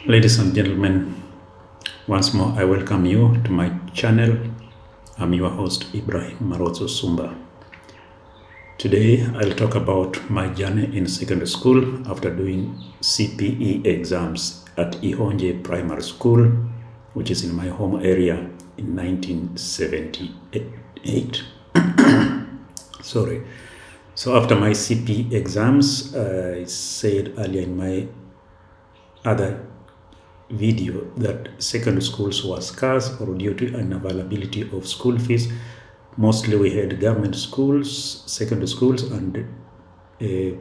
Ladies and gentlemen, once more I welcome you to my channel. I'm your host Ibrahim Marozo Sumba. Today I'll talk about my journey in secondary school after doing CPE exams at Ihonje Primary School, which is in my home area in 1978. Sorry. So after my CPE exams, I said earlier in my other video that secondary schools were scarce or due to unavailability of school fees. Mostly we had government schools, secondary schools, and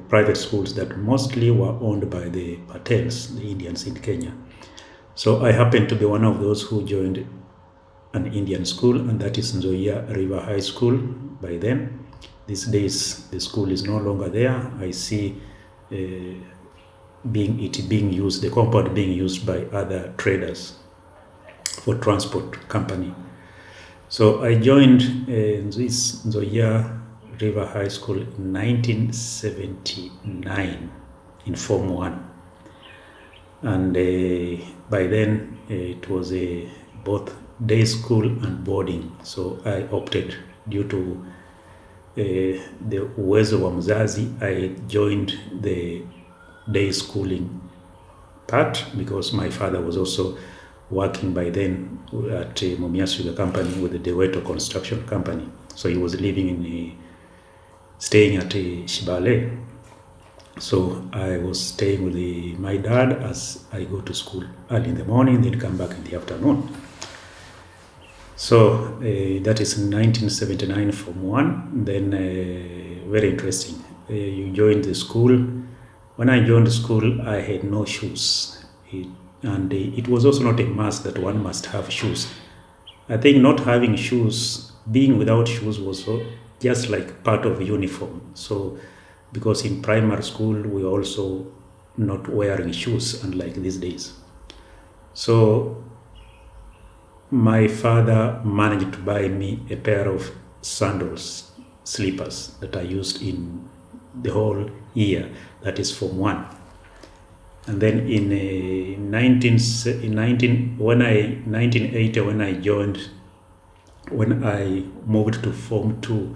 private schools that mostly were owned by the Patels, the Indians in Kenya. So I happened to be one of those who joined an Indian school, and that is Nzoia River High School by then. These days the school is no longer there. I see being used, the compound being used by other traders for transport company. So I joined this Nzoia River High School in 1979 in Form 1. And by then it was both day school and boarding. So I opted, due to the uwezo wa mzazi, I joined the day schooling part because my father was also working by then at Mumias Sugar Company with the Deweto Construction Company. So he was living staying at Shibale. So I was staying with my dad as I go to school early in the morning, then come back in the afternoon. So that is in 1979 Form 1. Then very interesting. You joined the school. When I joined the school, I had no shoes. And it was also not a must that one must have shoes. I think not having shoes, being without shoes was just like part of uniform. So because in primary school, we also not wearing shoes, unlike these days. So my father managed to buy me a pair of sandals, slippers that I used in the whole year, that is Form 1. And then in 1980, when I moved to Form 2,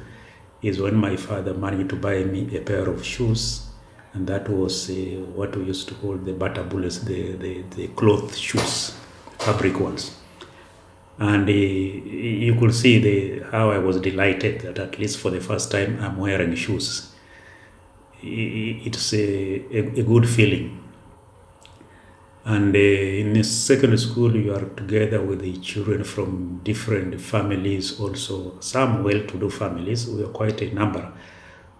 is when my father managed to buy me a pair of shoes, and that was what we used to call the butter bullets, the cloth shoes, fabric ones. And you could see how I was delighted that at least for the first time I'm wearing shoes. It's a good feeling. And in the secondary school, you are together with the children from different families, also some well-to-do families. We are quite a number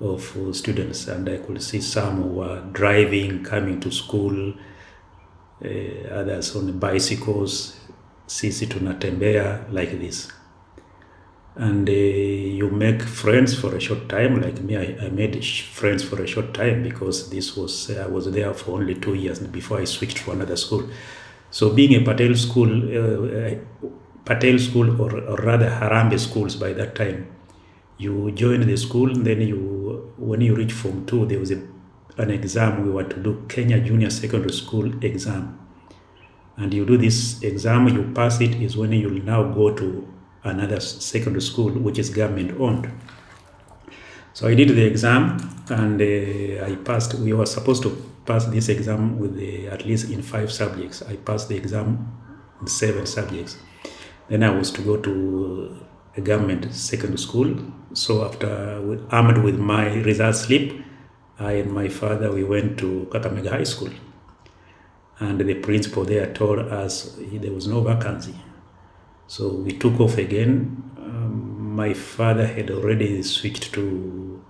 of students, and I could see some who were driving, coming to school, others on bicycles, sisi tunatembea, like this. And you make friends for a short time. Like me, I made friends for a short time because this was I was there for only 2 years before I switched to another school. So being a Patel school, or rather Harambee schools by that time, you join the school, and then when you reach Form 2, there was an exam we were to do, Kenya Junior Secondary School exam. And you do this exam, you pass it, is when you will now go to another secondary school which is government owned. So I did the exam, and I passed. We were supposed to pass this exam with at least in 5 subjects. I passed the exam in 7 subjects. Then I was to go to a government secondary school. So after armed with my result slip, I and my father, we went to Kakamega High School, and the principal there told us there was no vacancy. So we took off again. My father had already switched to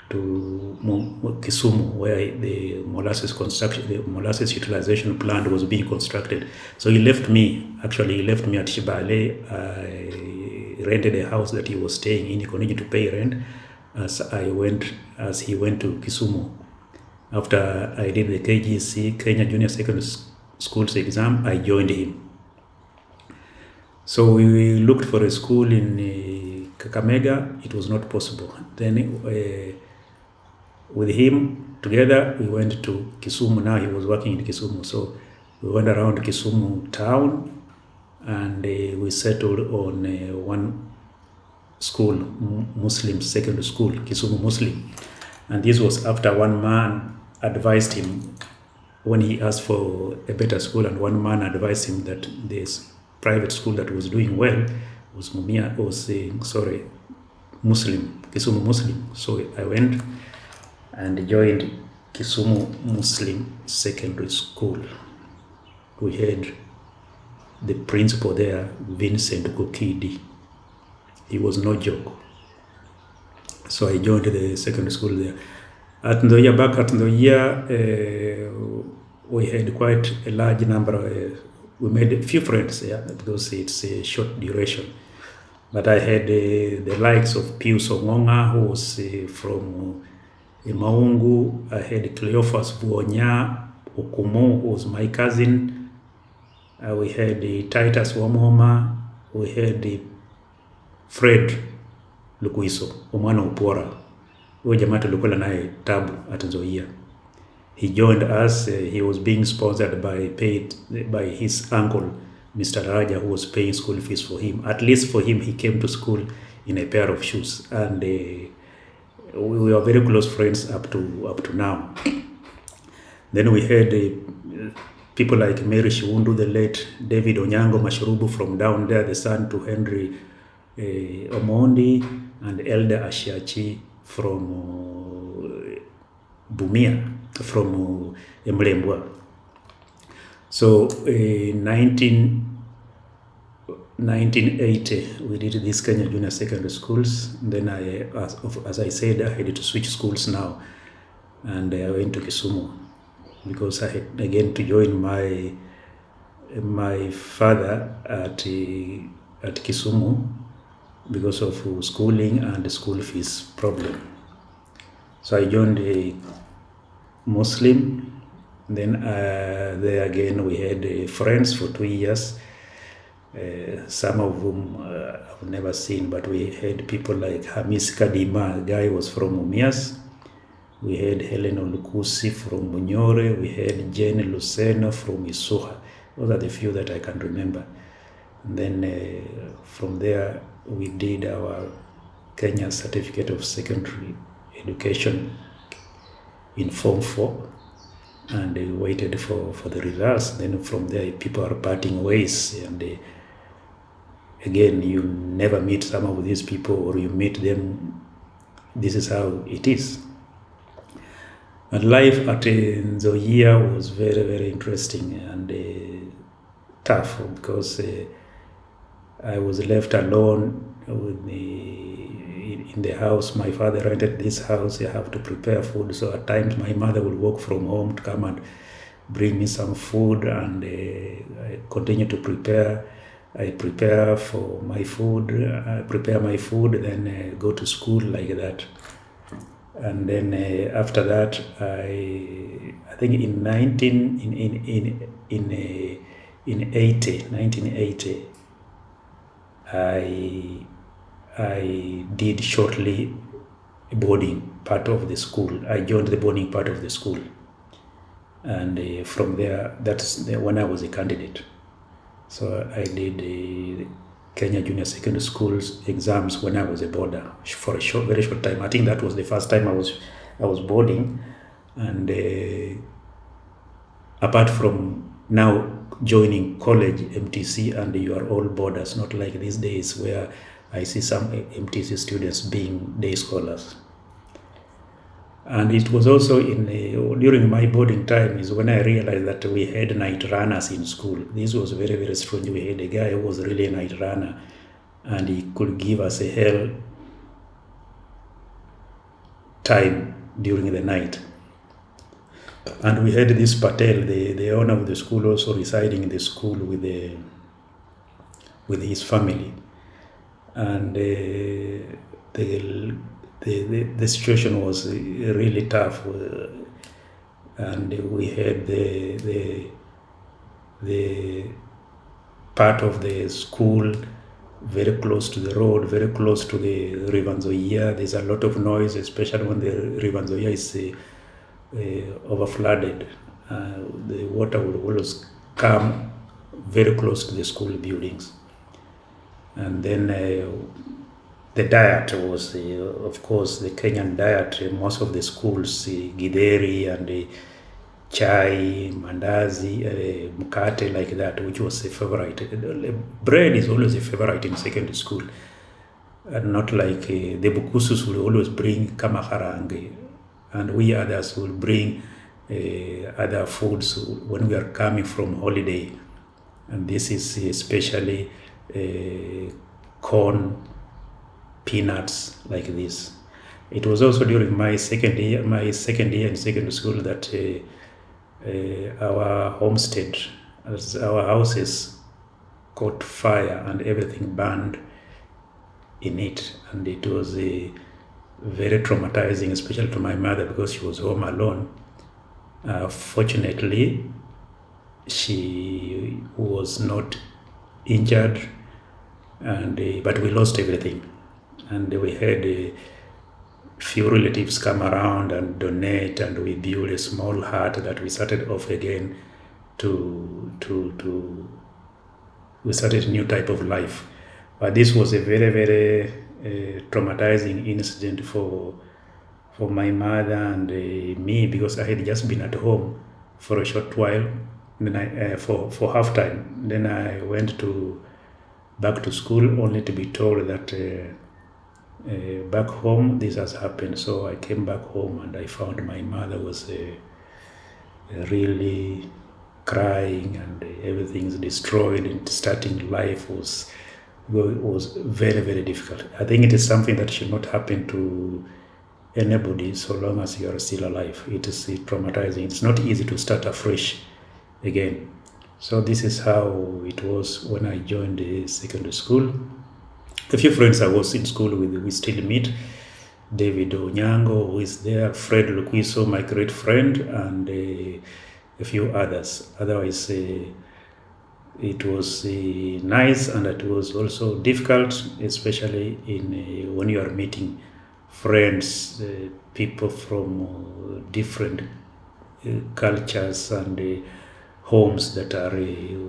Kisumu, where the molasses utilization plant was being constructed. So he left me at Shibale. I rented a house that he was staying in. He continued to pay rent as he went to Kisumu. After I did the KGC, Kenya Junior Secondary Schools exam, I joined him. So we looked for a school in Kakamega. It was not possible. Then with him together, we went to Kisumu. Now he was working in Kisumu. So We went around Kisumu town, and we settled on one school, Muslim secondary school, Kisumu Muslim. And this was after one man advised him when he asked for a better school, and one man advised him that this private school that was doing well was Muslim, Kisumu Muslim. So I went and joined Kisumu Muslim Secondary School. We had the principal there, Vincent Kokidi. He was no joke. So I joined the secondary school there. At Ndoia, we had quite a large number. We made a few friends there because it's a short duration. But I had the likes of Pius Ongonga, who was from Maungu. I had Cleophas Buonya Okumu, who was my cousin. We had Titus Wamoma. We had Fred Lukuiso, omwana Upora. Huyo jamaa tulikuwa naye tabu at Nzoia. He joined us. He was being sponsored by his uncle, Mr. Raja, who was paying school fees for him. At least for him, he came to school in a pair of shoes, and we were very close friends up to now. Then we had people like Mary Shiwundu, the late David Onyango Mashurubu from down there, the son to Henry Omondi, and Elder Ashiachi from Bumia, from Emlembwa. So in 1980, we did these Kenya Junior Secondary Schools. Then as I said, I had to switch schools now, and I went to Kisumu because I had again to join my father at Kisumu because of schooling and the school fees problem. So I joined a Muslim. Then there again we had friends for 2 years. Some of whom I've never seen, but we had people like Hamis Kadima, a guy was from Umias. We had Helen Olukusi from Bunyore. We had Jane Luceno from Isuha. Those are the few that I can remember. And then from there, we did our Kenya Certificate of Secondary Education in Form 4, and we waited for the results. Then from there, people are parting ways, and again, you never meet some of these people, or you meet them. This is how it is. And life at Nzoia was very, very interesting and tough because I was left alone in the house. My father rented this house. I have to prepare food. So at times my mother would work from home to come and bring me some food, and I continue to prepare. I prepare for my food. I prepare my food, then go to school like that. And then after that, I think in 1980, I did shortly boarding part of the school. I joined the boarding part of the school, and from there, that's when I was a candidate. So I did the Kenya Junior Secondary Schools exams when I was a boarder for a very short time. I think that was the first time I was boarding, and apart from now joining college MTC, and you are all boarders, not like these days where I see some MTC students being day scholars. And it was also during my boarding time is when I realized that we had night runners in school. This was very, very strange. We had a guy who was really a night runner, and he could give us a hell time during the night. And we had this Patel, the owner of the school, also residing in the school with his family. And the situation was really tough, and we had the part of the school very close to the road, very close to the River Nzoia. There's a lot of noise, especially when the River Nzoia is overflooded. The water will always come very close to the school buildings. And then the diet was, of course, the Kenyan diet. Most of the schools, githeri and chai, mandazi, mkate, like that, which was a favorite. Bread is always a favorite in secondary school. And not like the Bukusus will always bring kamaharangi, and we others will bring other foods when we are coming from holiday. And this is especially corn, peanuts, like this. It was also during my second year in secondary school that our homestead, our houses caught fire and everything burned in it, and it was very traumatizing, especially to my mother, because she was home alone. Fortunately, she was not injured, and but we lost everything, and we had a few relatives come around and donate, and we built a small hut that we started off again we started a new type of life. But this was a very, very traumatizing incident for my mother and me, because I had just been at home for a short while. Then I for half time. Then I went back to school, only to be told that back home this has happened. So I came back home and I found my mother was really crying, and everything's destroyed, and starting life was very, very difficult. I think it is something that should not happen to anybody so long as you are still alive. It is traumatizing. It's not easy to start afresh again. So this is how it was when I joined the secondary school. A few friends I was in school with, we still meet. David Onyango, who is there, Fred Lukwiso, my great friend, and a few others. Otherwise, it was nice, and it was also difficult, especially in when you are meeting friends, people from different cultures and homes that are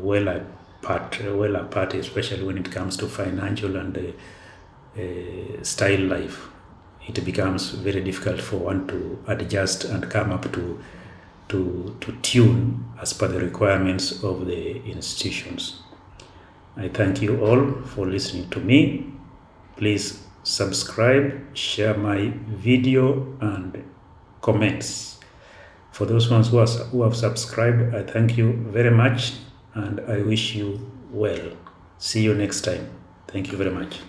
well apart, especially when it comes to financial and style life. It becomes very difficult for one to adjust and come up to tune as per the requirements of the institutions. I thank you all for listening to me. Please subscribe, share my video, and comments. For those ones who have subscribed, I thank you very much, and I wish you well. See you next time. Thank you very much.